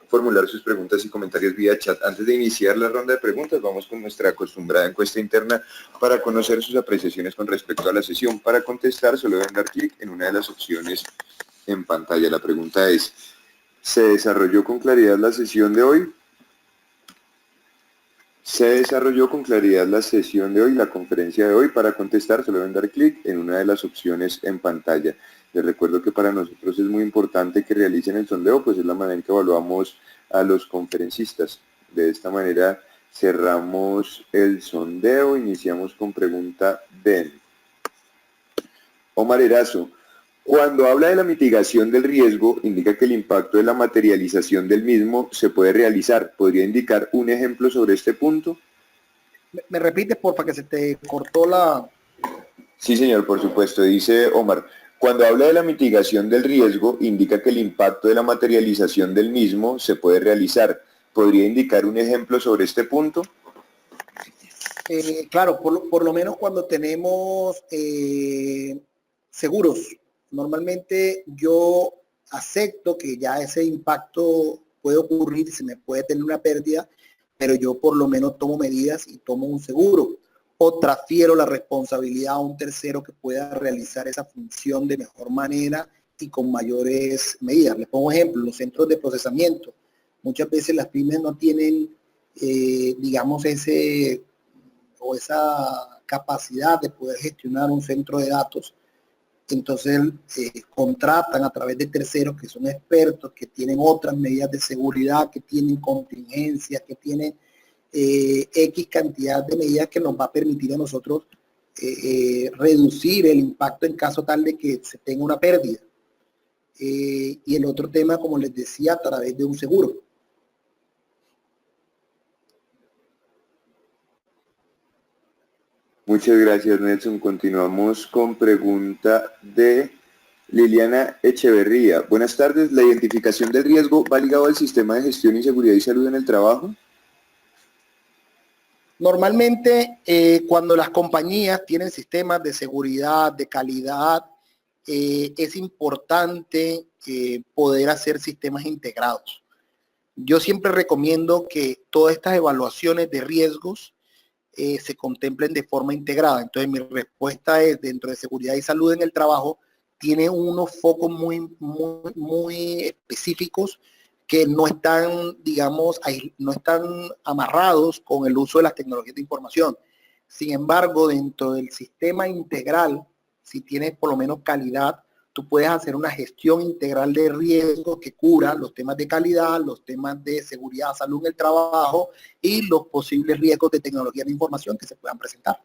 formular sus preguntas y comentarios vía chat. Antes de iniciar la ronda de preguntas, vamos con nuestra acostumbrada encuesta interna para conocer sus apreciaciones con respecto a la sesión. Para contestar, solo deben dar clic en una de las opciones en pantalla. La pregunta es, ¿se desarrolló con claridad la sesión de hoy? Se desarrolló con claridad la sesión de hoy, la conferencia de hoy. Para contestar, solo deben dar clic en una de las opciones en pantalla. Les recuerdo que para nosotros es muy importante que realicen el sondeo, pues es la manera en que evaluamos a los conferencistas. De esta manera cerramos el sondeo, iniciamos con pregunta D. Omar Erazo. Cuando habla de la mitigación del riesgo, indica que el impacto de la materialización del mismo se puede realizar. ¿Podría indicar un ejemplo sobre este punto? ¿Me repites, porfa, que se te cortó la...? Sí, señor, por supuesto. Dice Omar, cuando habla de la mitigación del riesgo, indica que el impacto de la materialización del mismo se puede realizar. ¿Podría indicar un ejemplo sobre este punto? Claro, por lo menos cuando tenemos seguros. Normalmente yo acepto que ya ese impacto puede ocurrir, se me puede tener una pérdida, pero yo por lo menos tomo medidas y tomo un seguro o transfiero la responsabilidad a un tercero que pueda realizar esa función de mejor manera y con mayores medidas. Les pongo ejemplo, los centros de procesamiento. Muchas veces las pymes no tienen, digamos, esa capacidad de poder gestionar un centro de datos. Entonces contratan a través de terceros que son expertos, que tienen otras medidas de seguridad, que tienen contingencias, que tienen X cantidad de medidas que nos va a permitir a nosotros reducir el impacto en caso tal de que se tenga una pérdida. Y el otro tema, como les decía, a través de un seguro. Muchas gracias, Nelson. Continuamos con pregunta de Liliana Echeverría. Buenas tardes. ¿La identificación del riesgo va ligado al sistema de gestión y seguridad y salud en el trabajo? Normalmente, cuando las compañías tienen sistemas de seguridad, de calidad, es importante poder hacer sistemas integrados. Yo siempre recomiendo que todas estas evaluaciones de riesgos se contemplen de forma integrada. Entonces, mi respuesta es, dentro de seguridad y salud en el trabajo, tiene unos focos muy específicos que no están, digamos, no están amarrados con el uso de las tecnologías de información. Sin embargo, dentro del sistema integral, si tienes por lo menos calidad, tú puedes hacer una gestión integral de riesgo que cubra los temas de calidad, los temas de seguridad, salud en el trabajo y los posibles riesgos de tecnología de información que se puedan presentar.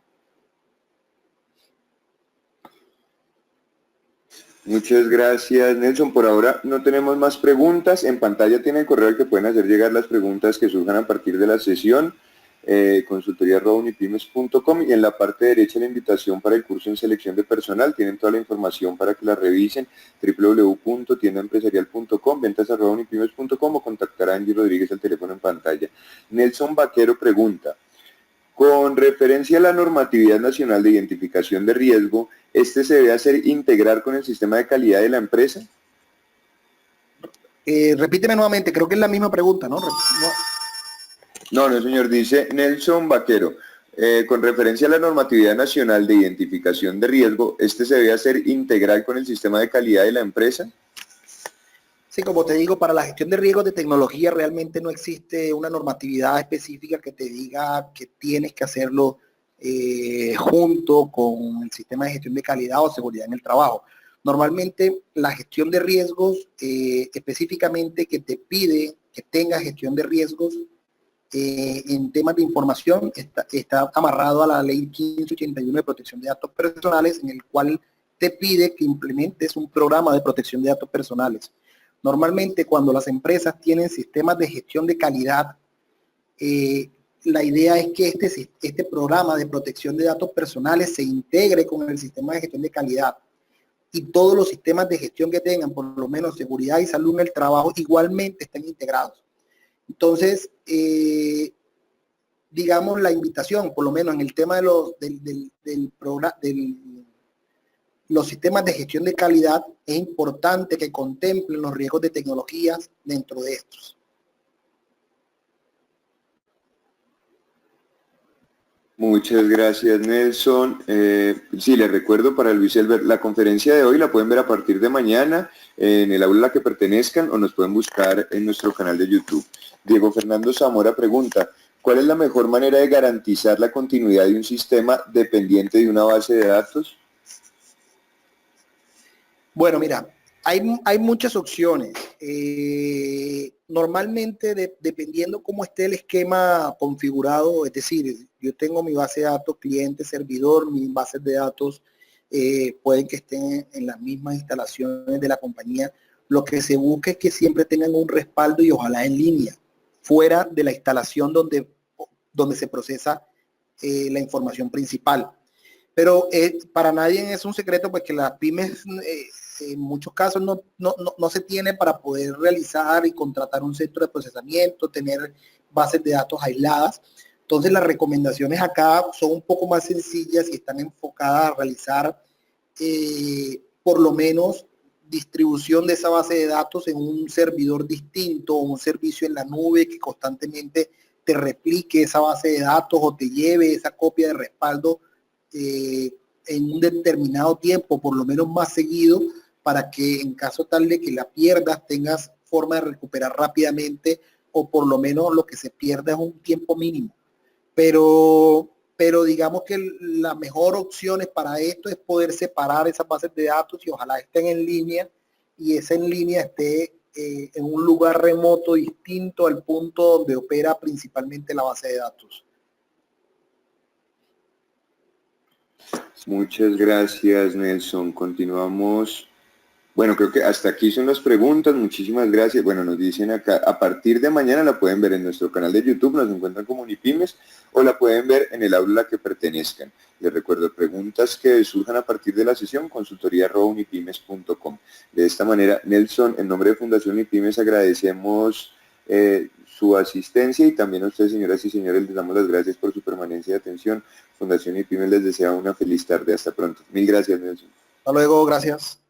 Muchas gracias, Nelson. Por ahora no tenemos más preguntas. En pantalla tienen el correo al que pueden hacer llegar las preguntas que surjan a partir de la sesión, consultoria@unipymes.com, y en la parte derecha la invitación para el curso en selección de personal. Tienen toda la información para que la revisen, www.tiendaempresarial.com, ventas@unipymes.com, o contactar a Angie Rodríguez al teléfono en pantalla. Nelson Vaquero pregunta, con referencia a la normatividad nacional de identificación de riesgo, ¿este se debe hacer integrar con el sistema de calidad de la empresa? Repíteme nuevamente, creo que es la misma pregunta, ¿no? No, señor, dice Nelson Vaquero. Con referencia a la normatividad nacional de identificación de riesgo, ¿este se debe hacer integral con el sistema de calidad de la empresa? Sí, como te digo, para la gestión de riesgos de tecnología realmente no existe una normatividad específica que te diga que tienes que hacerlo junto con el sistema de gestión de calidad o seguridad en el trabajo. Normalmente la gestión de riesgos, específicamente que te pide que tengas gestión de riesgos en temas de información, está amarrado a la ley 1581 de protección de datos personales, en el cual te pide que implementes un programa de protección de datos personales. Normalmente cuando las empresas tienen sistemas de gestión de calidad, la idea es que este programa de protección de datos personales se integre con el sistema de gestión de calidad y todos los sistemas de gestión que tengan, por lo menos seguridad y salud en el trabajo, igualmente estén integrados. Entonces, digamos, la invitación, por lo menos en el tema de los sistemas de gestión de calidad, es importante que contemplen los riesgos de tecnologías dentro de estos. Muchas gracias, Nelson. Sí, les recuerdo para Luis Elber, la conferencia de hoy la pueden ver a partir de mañana en el aula a la que pertenezcan o nos pueden buscar en nuestro canal de YouTube. Diego Fernando Zamora pregunta, ¿cuál es la mejor manera de garantizar la continuidad de un sistema dependiente de una base de datos? Bueno, mira, hay muchas opciones. Normalmente, dependiendo cómo esté el esquema configurado, es decir, yo tengo mi base de datos cliente, servidor, mis bases de datos pueden que estén en las mismas instalaciones de la compañía. Lo que se busca es que siempre tengan un respaldo y ojalá en línea, fuera de la instalación donde se procesa la información principal. Pero para nadie es un secreto pues que las pymes en muchos casos no se tiene para poder realizar y contratar un centro de procesamiento, tener bases de datos aisladas. Entonces las recomendaciones acá son un poco más sencillas y están enfocadas a realizar por lo menos distribución de esa base de datos en un servidor distinto o un servicio en la nube que constantemente te replique esa base de datos o te lleve esa copia de respaldo en un determinado tiempo, por lo menos más seguido, para que en caso tal de que la pierdas tengas forma de recuperar rápidamente o por lo menos lo que se pierda es un tiempo mínimo. Pero digamos que la mejor opción para esto es poder separar esas bases de datos y ojalá estén en línea y esa en línea esté en un lugar remoto distinto al punto donde opera principalmente la base de datos. Muchas gracias, Nelson. Continuamos. Bueno, creo que hasta aquí son las preguntas. Muchísimas gracias. Bueno, nos dicen acá, a partir de mañana la pueden ver en nuestro canal de YouTube, nos encuentran como Unipymes, o la pueden ver en el aula a la que pertenezcan. Les recuerdo, preguntas que surjan a partir de la sesión, consultoría@unipymes.com. De esta manera, Nelson, en nombre de Fundación Unipymes, agradecemos su asistencia y también a ustedes, señoras y señores, les damos las gracias por su permanencia y atención. Fundación Unipymes les desea una feliz tarde. Hasta pronto. Mil gracias, Nelson. Hasta luego, gracias.